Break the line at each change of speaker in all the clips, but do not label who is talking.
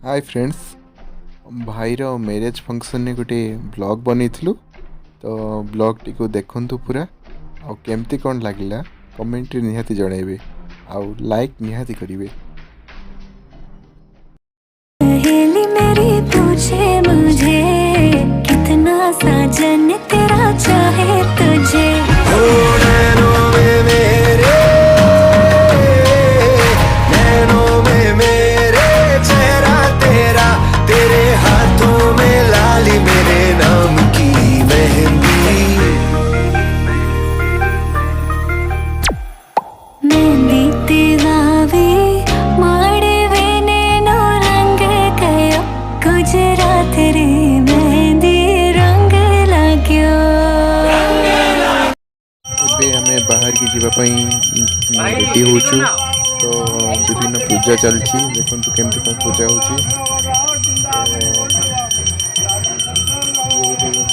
Hi friends, भाईर marriage function ने गोटे blog बनईलु तो ब्लॉग टी को देखंतु पूरा आउ केमती कौन लगिला कमेंट निहाती जनइबे आउ लाइक निहाती करिवे।
सहेली मेरी पूछे मुझे कितना साजन तेरा चाहे तुझे।
बाहर की जीवाई रेडी होचु तो विभिन्न पूजा चलती देखो केमती कौन पूजा होची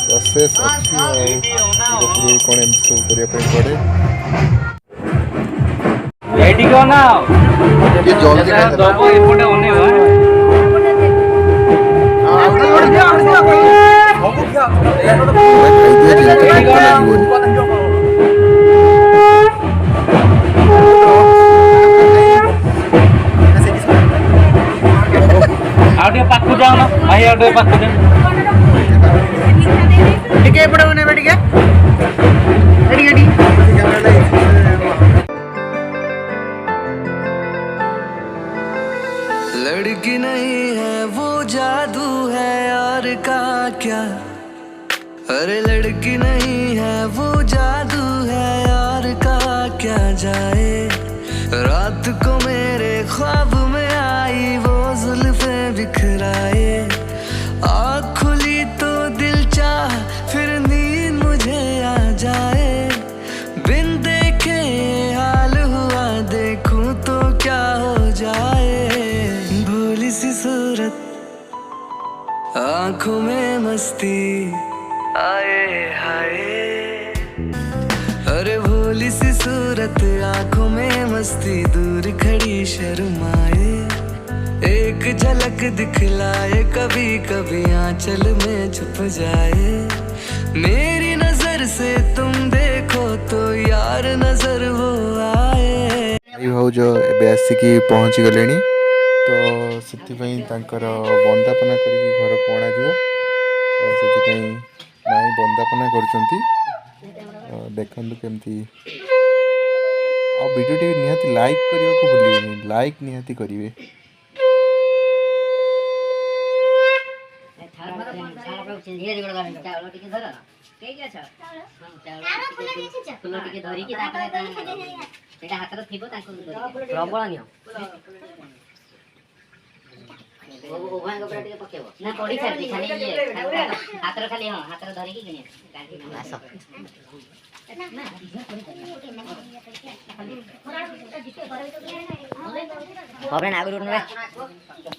प्रोसेस अच्छी कौन एम सब करने पड़े
रेडी को ना
ये जल्दी कर दो
एपटे ओने आउटे पाखु जाओ ना भाई आउटे पाखु जा टिके एपटे ओने बेटिके रेडी रेडी
लड़की नहीं है वो जादू है यार का क्या। अरे लड़की नहीं है वो जादू है यार का क्या जाए। रात को मेरे ख्वाब में आई वो जुल्फे बिखराए। आँख खुली तो दिल चाह फिर नींद मुझे आ जाए। बिन देखे हाल हुआ देखूं तो क्या हो जाए। भोली सी सूरत आँखों में मस्ती आए हाय। अरे भोली सी सूरत आँखों में मस्ती दूर खड़ी शर्माए। एक झलक दिखलाए कभी कभी आंचल में छुप जाए। मेरी नजर से तुम देखो तो यार नजर वो आए।
भाव जो एबे आसिकी पहुँची गले तो से बंदापना कर घर को अणाଯିव तो से माई बंदापना कर देखु केमती आ वीडियो टी निहाती लाइक करने को भूलिए लाइक निहाती करेंगे।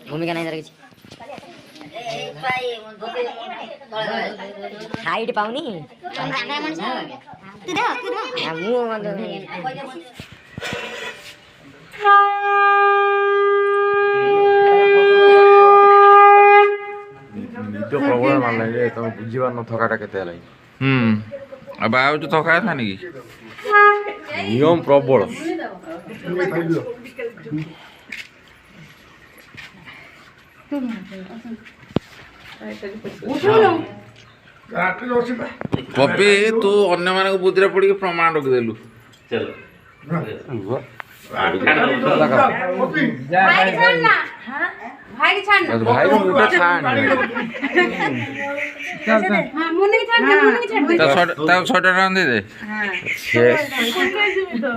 भूमिका नहीं हाइट पाऊनी
प्रबल मानले तुम बुझीबार न थकाटा केते लगी अब आउ तो थका था नी नियम प्रबल पपी तू अन्य मान बुद्धि पड़ प्रमाण रखिदेलु भाई को मुटा छान ता छोटा रान दे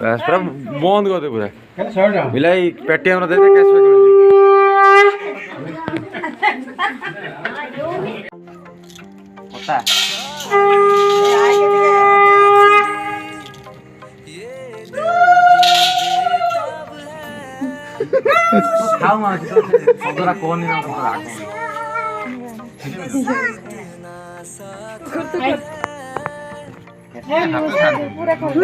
बस पूरा बंद कर दे पूरा मिलाई पेटीएम दे दे कैश
पता खाओ मां सबरा कौन नहीं ना पूरा खोल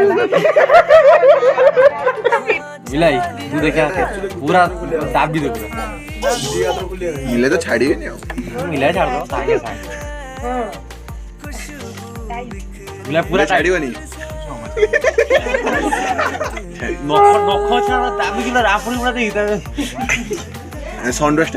मिलाई तू देखा पूरा दाबी दे पूरा
मिले तो छाड़िए नहीं
मिलाई छाड़ दो सागे सागे मिलाई पूरा
छाड़िए नहीं
नख छाड़ दाबी किला रापुरी पूरा देखता
सनराइज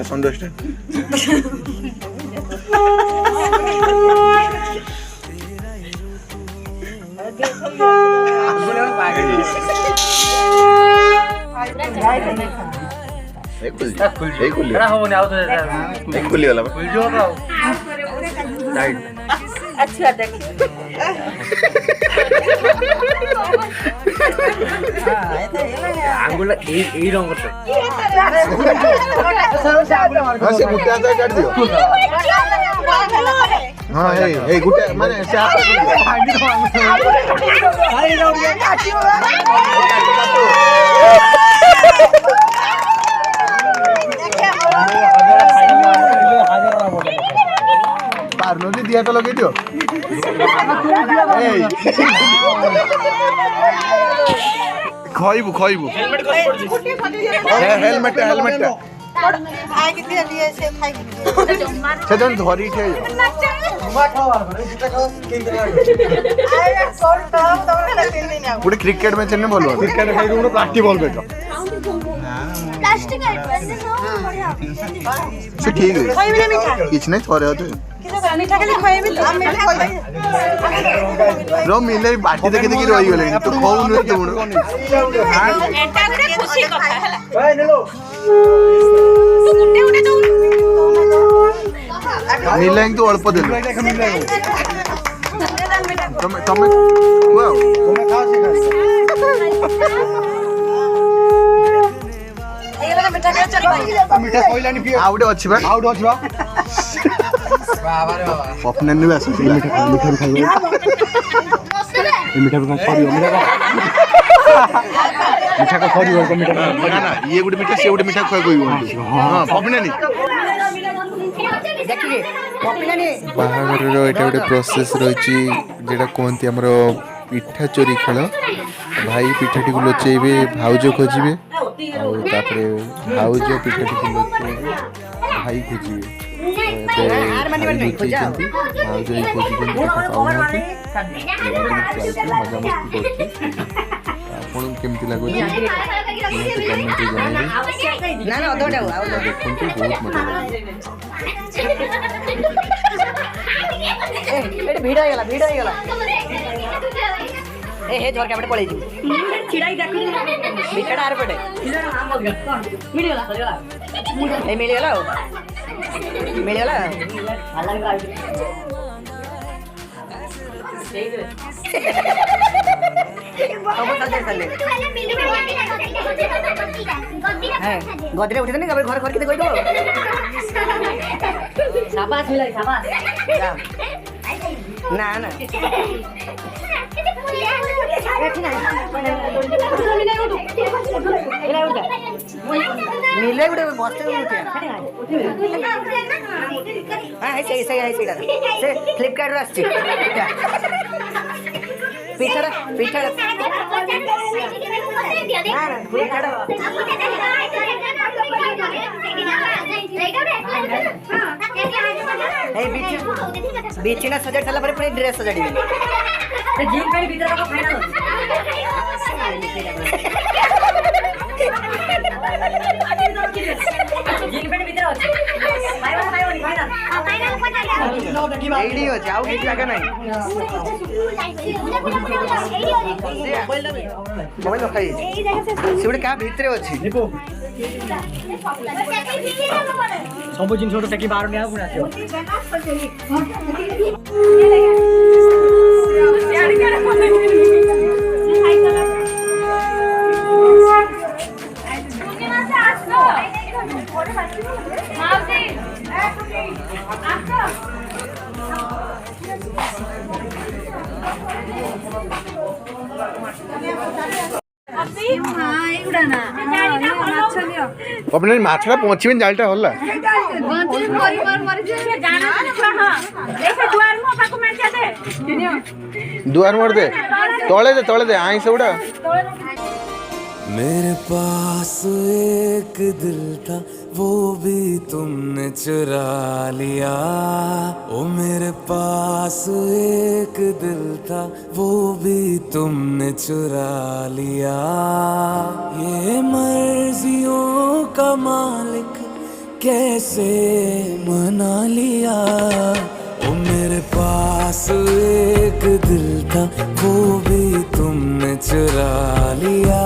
खुली वाला
अच्छा देख
आंगुल এই রং করতে
से गुट्टे आता काट दियो हाँ ए गुट्टे माने से आप पार्लो दिया तो लगे दियो खइबू हेलमेट से जन धरी थे पूरे क्रिकेट मैच ने बोलो क्रिकेट खाई दूनो प्लास्टिक बॉल बेटो
प्लास्टिक है
से ठीक है किछ नहीं थोड़े होते
मीठा खाली खाइबे हम मीठा खाइ
रो मिले बाटी देखे देखि रही गेले तो खाऊ न तो
एटा गुटे खुशी कथा हला ए नेलो तू गुटे गुटे दउ
मिले तो अल्प देलो तुम वाओ तुम खाओ
एला मीठा खा चल भाई
मीठा कोइलानी पिए आउटे अछि बा बाबा रे बाबा अपने ने बस मीठा खाइबो मीठा भी खाइबो मीठा का खाइबो को मीठा ना ये गुटे मीठा से गुटे मीठा खाइ कोइबो हां पपने नहीं
देखिए पपने नहीं
बाहागर रो एटा गुटे प्रोसेस रहिची जेडा कोनती हमरो पिठा चोरी खेल भाई पिठाटी को लोचेबे भाउजो खोजिबे और तापरे भाउजो पिठाटी को लोचेबे भाई खोजिबे भाउजो ही खोजिबे पाउनाती मजामस्ती करछि आपण केमती लागो छी कमेंट रे जणाइबे
ना ना अदोटा
देखंतु बहुत मजा
ए भिड़ हो गला ए हे झरका पटे पळै छी छिड़ाई देखु बिकड़ा आर पटे मिल गला ए मिल गला गदरे उठे नहीं घर घर के कोई दो शाबाश मिला शाबाश ना ना मिले गुटे बस्ते हाँ सही से फ्लिपकार्ट रो आछि पिठा बीचीना सजाड़ साला पुणी ड्रेस सजाड़ी जीन पे भीतर को फाइनल जीन पे भीतर अछि फाइनल एडी हो जाओ ठीक लगा नहीं मोबाइल खाई सिबडे का भीतर अछि सब जिन छोटो टेकी बाहर निया पुरा थियो
अपने माछड़ा पहुंचबे जालटा होला दुआर मोड़ दे तले दे आई से उड़ा
मेरे पास एक दिल था वो भी तुमने चुरा लिया। ओ मेरे पास एक दिल था वो भी तुमने चुरा लिया। ये मर्जियों का मालिक कैसे मना लिया। ओ मेरे पास एक दिल था वो भी तुमने चुरा लिया।